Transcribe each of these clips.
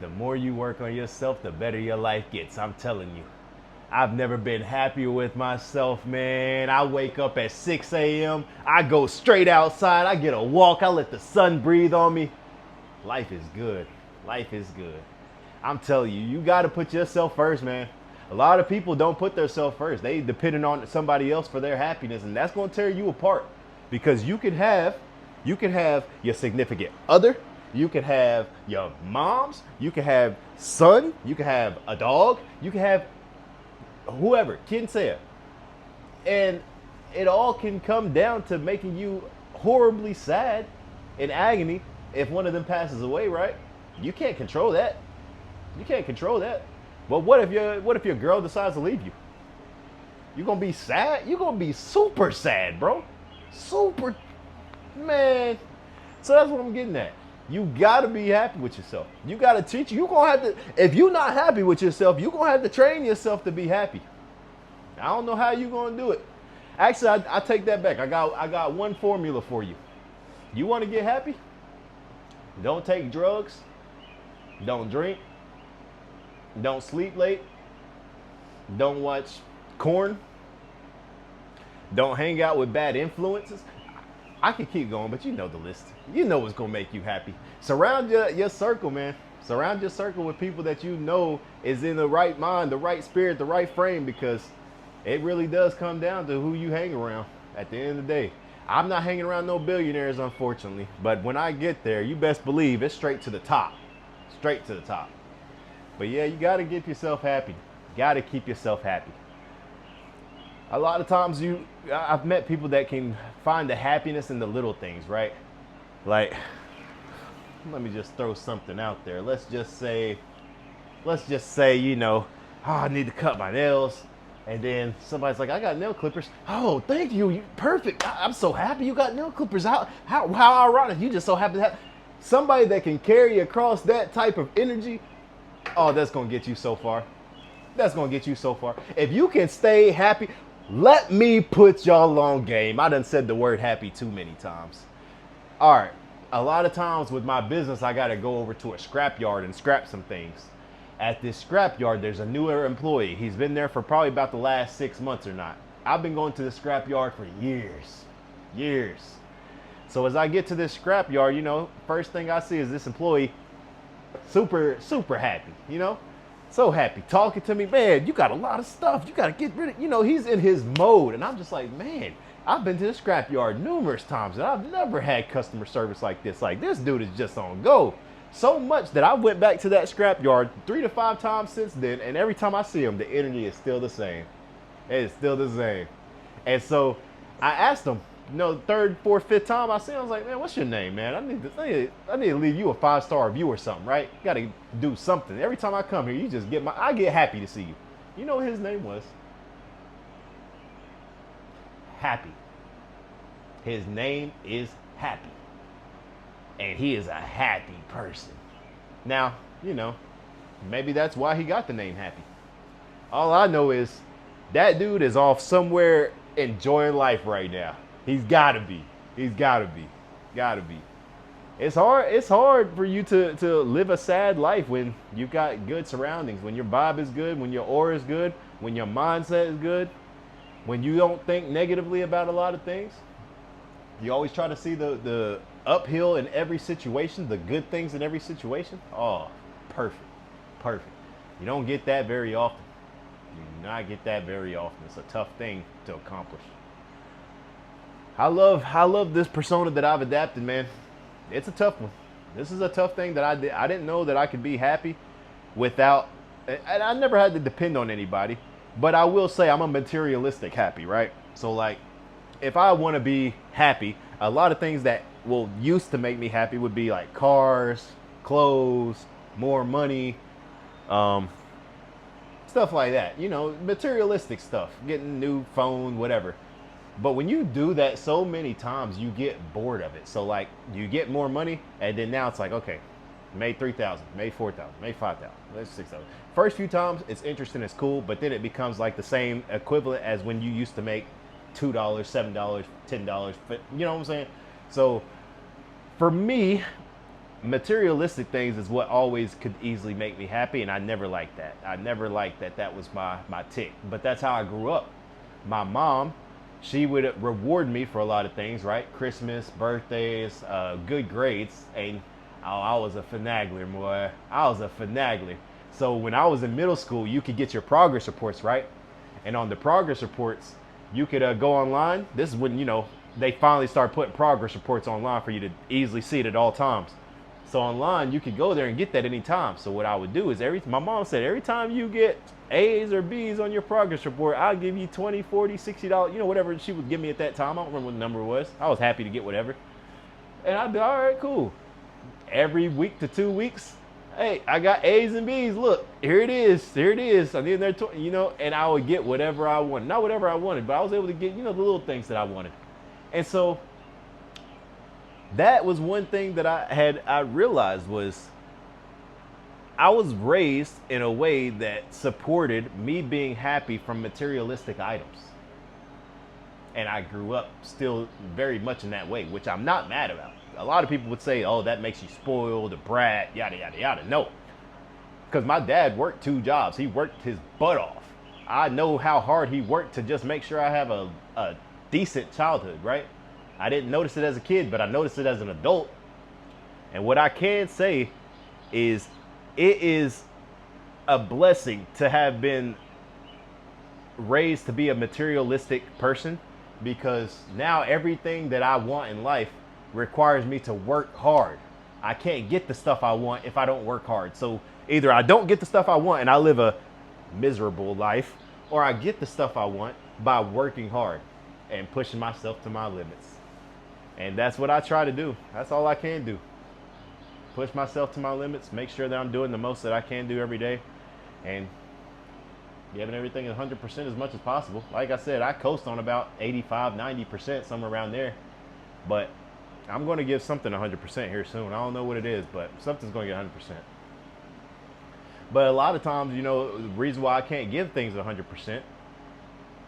The more you work on yourself, the better your life gets. I'm telling you. I've never been happier with myself, man. I wake up at 6 a.m. I go straight outside. I get a walk. I let the sun breathe on me. Life is good. Life is good. I'm telling you, you got to put yourself first, man. A lot of people don't put themselves first. They depending on somebody else for their happiness, and that's going to tear you apart. Because you can have your significant other, you can have your moms, you can have son, you can have a dog, you can have whoever, quien sea. And it all can come down to making you horribly sad in agony if one of them passes away, right? You can't control that. You can't control that. But what if your girl decides to leave you? You're gonna be sad? You're gonna be super sad, bro. Super, man. So that's what I'm getting at. You gotta be happy with yourself. You gotta teach you. You're gonna have to, if you're not happy with yourself, you're gonna have to train yourself to be happy. I don't know how you're gonna do it. Actually, I take that back. I got one formula for you. You wanna get happy? Don't take drugs. Don't drink. Don't sleep late. Don't watch corn. Don't hang out with bad influences. I could keep going, but you know the list. You know what's gonna make you happy. Surround your circle, man. Surround your circle with people that you know is in the right mind, the right spirit, the right frame, because it really does come down to who you hang around at the end of the day. I'm not hanging around no billionaires, unfortunately, but when I get there, you best believe it's straight to the top. Straight to the top. But yeah, you gotta get yourself happy. You gotta keep yourself happy. A lot of times I've met people that can find the happiness in the little things, right? Like, let me just throw something out there. Let's just say, you know, oh, I need to cut my nails. And then somebody's like, I got nail clippers. Oh, thank you. You perfect. I'm so happy you got nail clippers. How ironic. You just so happy to have somebody that can carry across that type of energy. Oh, that's going to get you so far. That's going to get you so far. If you can stay happy, let me put y'all on game. I done said the word happy too many times. All right. A lot of times with my business, I got to go over to a scrap yard and scrap some things. At this scrap yard, there's a newer employee. He's been there for probably about the last 6 months or not. I've been going to the scrap yard for years. So as I get to this scrap yard, you know, first thing I see is this employee super happy, you know, so happy, talking to me, man, you got a lot of stuff, you got to get rid of, you know, he's in his mode. And I'm just like, man, I've been to the scrap yard numerous times and I've never had customer service like this. Like, this dude is just on go. So much that I went back to that scrap yard 3 to 5 times since then, and every time I see him, the energy is still the same. It is still the same. And so I asked him, you know, third, fourth, fifth time I see him, I was like, man, what's your name, man? I need to leave you a 5-star review or something, right? You gotta do something. Every time I come here, you just I get happy to see you. You know what his name was? Happy. His name is Happy. And he is a happy person. Now, you know, maybe that's why he got the name Happy. All I know is that dude is off somewhere enjoying life right now. He's gotta be. Gotta be. It's hard for you to live a sad life when you've got good surroundings, when your vibe is good, when your aura is good, when your mindset is good, when you don't think negatively about a lot of things. You always try to see the uphill in every situation, the good things in every situation. Oh, perfect. You don't get that very often. You do not get that very often. It's a tough thing to accomplish. I love this persona that I've adapted, man. It's a tough one. This is a tough thing that I did. I didn't know that I could be happy without, and I never had to depend on anybody, but I will say I'm a materialistic happy, right? So like, if I want to be happy, a lot of things that will used to make me happy would be like cars, clothes, more money, stuff like that. You know, materialistic stuff, getting a new phone, whatever. But when you do that so many times, you get bored of it. So like, you get more money, and then now it's like, okay, made 3,000, made 4,000, made 5,000, made 6,000. First few times, it's interesting, it's cool, but then it becomes like the same equivalent as when you used to make $2, $7, $10, you know what I'm saying? So for me, materialistic things is what always could easily make me happy, and I never liked that. I never liked that. That was my tick. But that's how I grew up. My mom, she would reward me for a lot of things, right? Christmas, birthdays, good grades, and I was a finagler, boy. I was a finagler. So when I was in middle school, you could get your progress reports, right? And on the progress reports, you could go online. This is when, they finally start putting progress reports online for you to easily see it at all times. So online, you could go there and get that anytime. So what I would do is my mom said, every time you get A's or B's on your progress report, I'll give you $20, $40, $60, whatever she would give me at that time. I don't remember what the number was. I was happy to get whatever. And I'd be, all right, cool. Every week to 2 weeks, hey, I got A's and B's. Look, here it is. Here it is. I need there, and I would get whatever I wanted. Not whatever I wanted, but I was able to get, the little things that I wanted. And so that was one thing that I realized was I was raised in a way that supported me being happy from materialistic items. And I grew up still very much in that way, which I'm not mad about. A lot of people would say, oh, that makes you spoiled, a brat, yada, yada, yada. No, because my dad worked 2 jobs. He worked his butt off. I know how hard he worked to just make sure I have a decent childhood, right? I didn't notice it as a kid, but I noticed it as an adult. And what I can say is it is a blessing to have been raised to be a materialistic person, because now everything that I want in life requires me to work hard. I can't get the stuff I want if I don't work hard. So either I don't get the stuff I want and I live a miserable life, or I get the stuff I want by working hard and pushing myself to my limits. And that's what I try to do. That's all I can do. Push myself to my limits, make sure that I'm doing the most that I can do every day, and giving everything 100% as much as possible. Like I said, I coast on about 85, 90%, somewhere around there. But I'm going to give something 100% here soon. I don't know what it is, but something's going to get 100%. But a lot of times, the reason why I can't give things 100%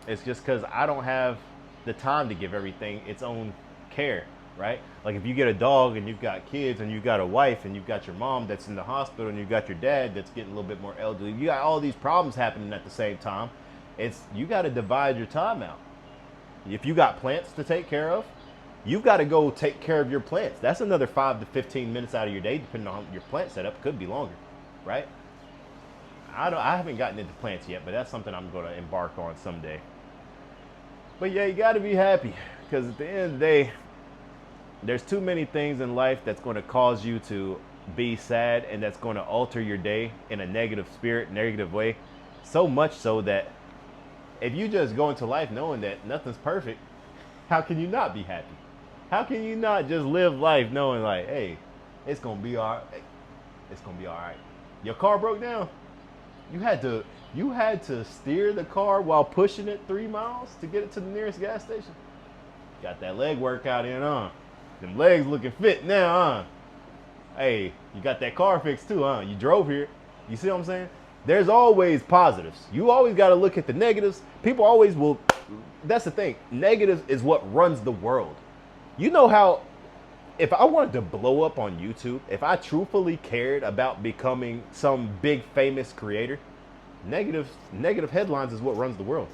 is just because I don't have the time to give everything its own care, right? Like if you get a dog and you've got kids and you've got a wife and you've got your mom that's in the hospital and you've got your dad that's getting a little bit more elderly, you got all these problems happening at the same time. You got to divide your time out. If you got plants to take care of, you've got to go take care of your plants. That's another 5 to 15 minutes out of your day, depending on your plant setup. Could be longer, right? I haven't gotten into plants yet, but that's something I'm going to embark on someday. But yeah, you got to be happy, because at the end of the day, there's too many things in life that's going to cause you to be sad, and that's going to alter your day in a negative spirit, negative way. So much so that if you just go into life knowing that nothing's perfect, how can you not be happy? How can you not just live life knowing like, hey, it's going to be all right. It's going to be all right. Your car broke down. You had to steer the car while pushing it 3 miles to get it to the nearest gas station. Got that leg workout in, huh? Them legs looking fit now, huh? Hey, you got that car fixed too, huh? You drove here. You see what I'm saying? There's always positives. You always got to look at the negatives. People always will. That's the thing. Negatives is what runs the world. You know how, if I wanted to blow up on YouTube, if I truthfully cared about becoming some big famous creator, negative headlines is what runs the world.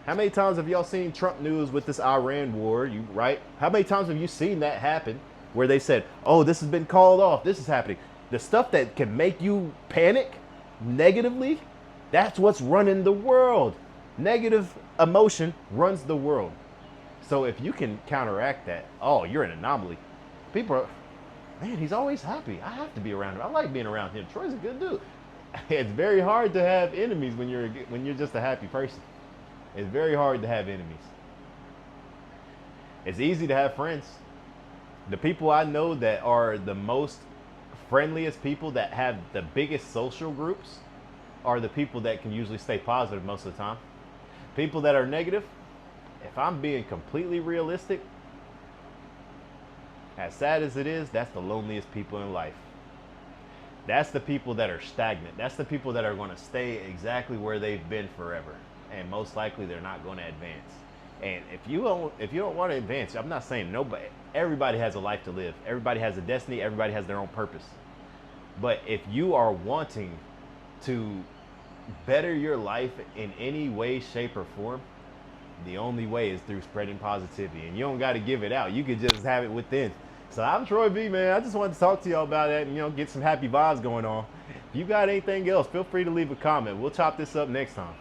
How many times have y'all seen Trump news with this Iran war, right? How many times have you seen that happen where they said, oh, this has been called off, this is happening? The stuff that can make you panic negatively, that's what's running the world. Negative emotion runs the world. So if you can counteract that, oh, you're an anomaly. People are, man, he's always happy. I have to be around him. I like being around him. Troy's a good dude. It's very hard to have enemies when you're just a happy person. It's very hard to have enemies. It's easy to have friends. The people I know that are the most friendliest people, that have the biggest social groups, are the people that can usually stay positive most of the time. People that are negative, if I'm being completely realistic, as sad as it is, that's the loneliest people in life. That's the people that are stagnant. That's the people that are going to stay exactly where they've been forever. And most likely they're not going to advance. And if you don't want to advance, I'm not saying nobody. Everybody has a life to live. Everybody has a destiny. Everybody has their own purpose. But if you are wanting to better your life in any way, shape, or form, the only way is through spreading positivity. And you don't got to give it out. You can just have it within. So I'm Troy B, man. I just wanted to talk to y'all about that and, get some happy vibes going on. If you got anything else, feel free to leave a comment. We'll chop this up next time.